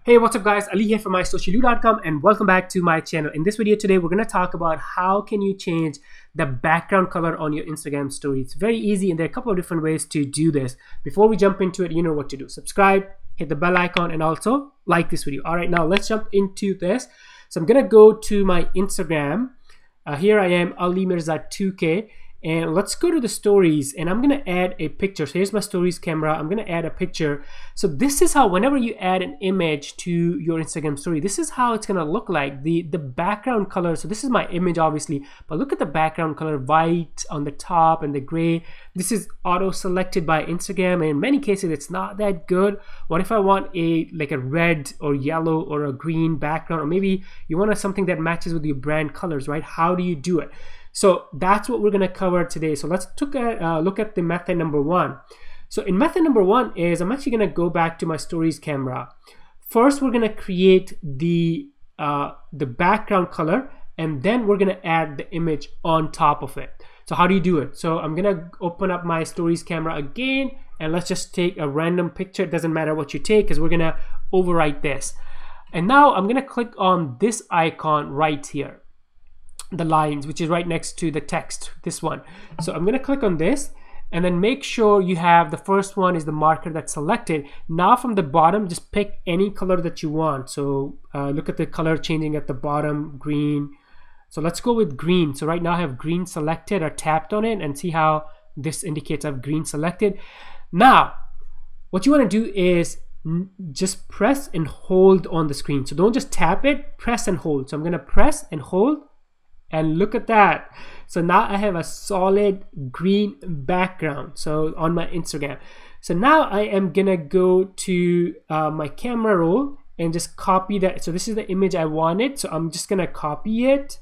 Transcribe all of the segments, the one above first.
Hey, what's up guys, Ali here from mysociallou.com and welcome back to my channel. In this video today, we're going to talk about how can you change the background color on your Instagram story. It's very easy and there are a couple of different ways to do this. Before we jump into it, you know what to do. Subscribe, hit the bell icon and also like this video. All right, now let's jump into this. So I'm going to go to my Instagram. Here I am, Ali Mirza 2K. And let's go to the stories and I'm going to add a picture. So here's my stories camera. I'm going to add a picture. So this is how, whenever you add an image to your Instagram story, this is how it's going to look like. The background color. So this is my image obviously, but look at the background color, white on the top and the gray. This is auto selected by Instagram and in many cases it's not that good. What if I want a red or yellow or a green background, or maybe you want something that matches with your brand colors, right? How do you do it? So that's what we're going to cover today. So let's look at the method number one. So in method number one is I'm actually going to go back to my stories camera. First, we're going to create the background color and then we're going to add the image on top of it. So how do you do it? So I'm going to open up my stories camera again and let's just take a random picture. It doesn't matter what you take because we're going to overwrite this. And now I'm going to click on this icon right here, the lines, which is right next to the text, this one. So I'm going to click on this and then make sure you have the first one is the marker that's selected. Now from the bottom, just pick any color that you want. So look at the color changing at the bottom, green. So let's go with green. So right now I have green selected or tapped on it and see how this indicates I have green selected. Now what you want to do is just press and hold on the screen. So don't just tap it, press and hold. So I'm going to press and hold. And look at that. So now I have a solid green background. So on my Instagram. So now I am gonna go to my camera roll and just copy that. So this is the image I wanted. So I'm just gonna copy it.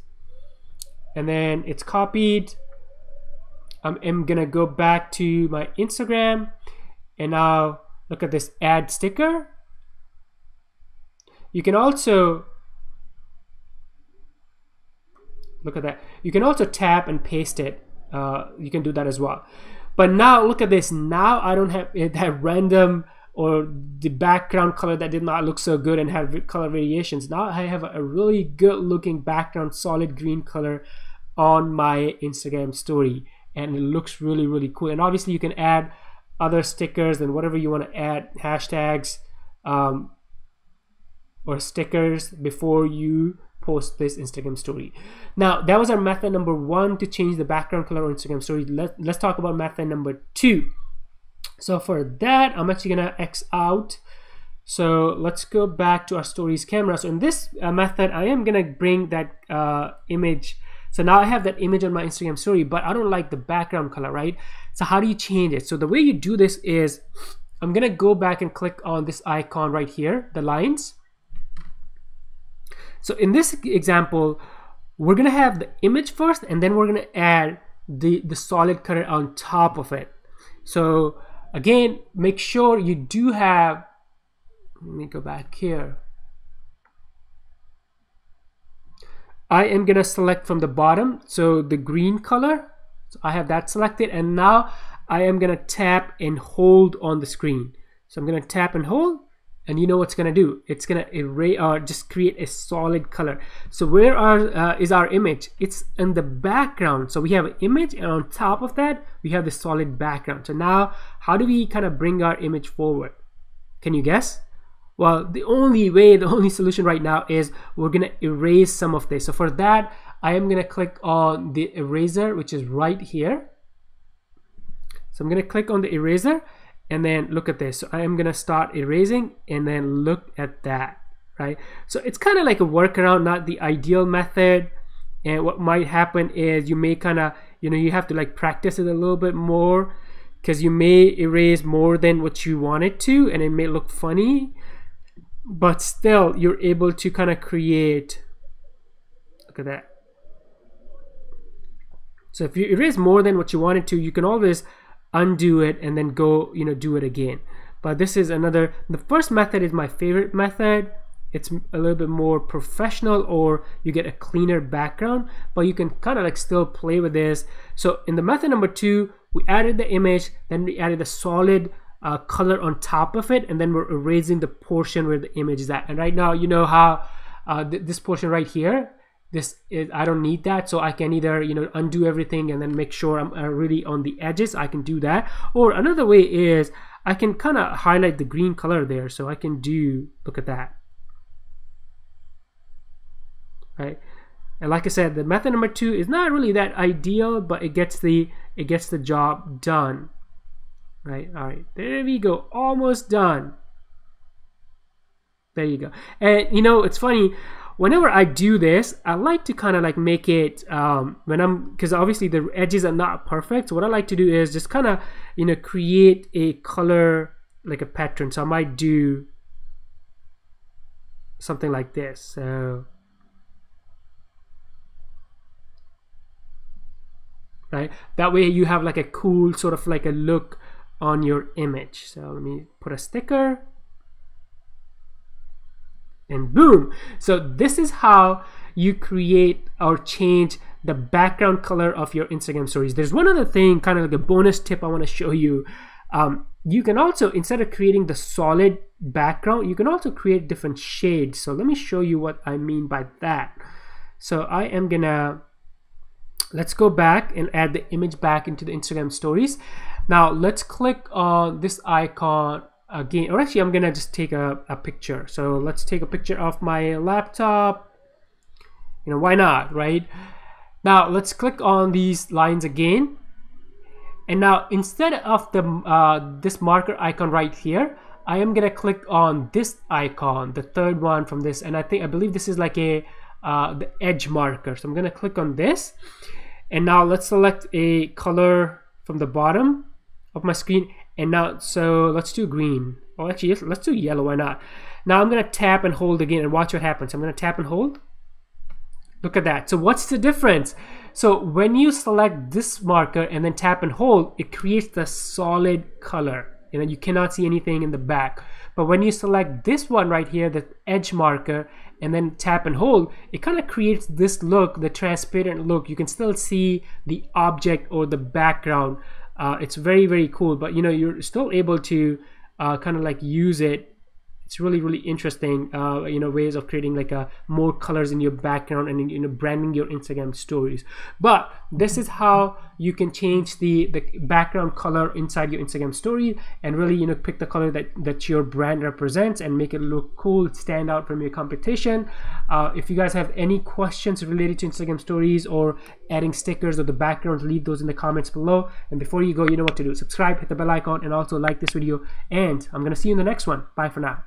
And then it's copied. I'm gonna go back to my Instagram. And now look at this add sticker. You can also look at that. You can also tap and paste it. You can do that as well. But now look at this. Now I don't have that random or the background color that did not look so good and have color variations. Now I have a really good looking background, solid green color on my Instagram story. And it looks really, really cool. And obviously you can add other stickers and whatever you want to add, hashtags or stickers before you post this Instagram story. Now that was our method number one to change the background color on Instagram story. Let's talk about method number two. So for that, I'm actually gonna X out. So let's go back to our stories camera. So in this method, I am gonna bring that image. So now I have that image on my Instagram story, but I don't like the background color, right? So how do you change it? So the way you do this is I'm gonna go back and click on this icon right here, the lines. So in this example, we're gonna have the image first and then we're gonna add the solid color on top of it. So again, make sure you do have, let me go back here. I am gonna select from the bottom, so the green color. So I have that selected and now I am gonna tap and hold on the screen. So I'm gonna tap and hold. And you know what's gonna do? It's gonna erase or just create a solid color. So where is our image? It's in the background. So we have an image and on top of that, we have the solid background. So now how do we kind of bring our image forward? Can you guess? Well, the only solution right now is we're gonna erase some of this. So for that, I am gonna click on the eraser, which is right here. So I'm gonna click on the eraser. And then look at this. So I am gonna start erasing and then look at that, right? So it's kind of like a workaround, not the ideal method. And what might happen is you may kind of, you have to like practice it a little bit more because you may erase more than what you wanted to and it may look funny, but still you're able to kind of create, look at that. So if you erase more than what you wanted to, you can always undo it and then go do it again. But this is the first method is my favorite method. It's a little bit more professional or you get a cleaner background, but you can kind of like still play with this. So in the method number two, we added the image, then we added a solid color on top of it, and then we're erasing the portion where the image is at. And right now, you know how this portion right here, I don't need that, so I can either undo everything and then make sure I'm really on the edges. I can do that, or another way is I can kind of highlight the green color there, so I can do, look at that, right? And like I said, the method number 2 is not really that ideal, but it gets the job done, right? All right, there we go, almost done. There you go. And it's funny, whenever I do this, I like to kind of like make it because obviously the edges are not perfect. So what I like to do is just kind of create a color, like a pattern. So I might do something like this. So right, that way you have like a cool sort of like a look on your image. So let me put a sticker, and boom. So this is how you create or change the background color of your Instagram stories. There's one other thing, kind of like a bonus tip I want to show you. You can also, instead of creating the solid background, you can also create different shades. So let me show you what I mean by that. So I am gonna, let's go back and add the image back into the Instagram stories. Now let's click on this icon again, or actually I'm gonna just take a picture. So let's take a picture of my laptop, why not, right? Now let's click on these lines again, and now instead of the this marker icon right here, I am gonna click on this icon, the third one from this, and I believe this is like a the edge marker. So I'm gonna click on this, and now let's select a color from the bottom of my screen. And now, so let's do green. Oh, actually, let's do yellow. Why not? Now I'm gonna tap and hold again, and watch what happens. I'm gonna tap and hold. Look at that. So what's the difference? So when you select this marker and then tap and hold, it creates the solid color. You cannot see anything in the back. But when you select this one right here, the edge marker, and then tap and hold, it kind of creates this look, the transparent look. You can still see the object or the background. It's very, very cool, but you're still able to kind of like use it. It's really, really interesting, ways of creating like more colors in your background and branding your Instagram stories. But this is how you can change the background color inside your Instagram story, and really pick the color that your brand represents and make it look cool, stand out from your competition. If you guys have any questions related to Instagram stories or adding stickers or the backgrounds, leave those in the comments below. And before you go, you know what to do. Subscribe, hit the bell icon, and also like this video. And I'm gonna see you in the next one. Bye for now.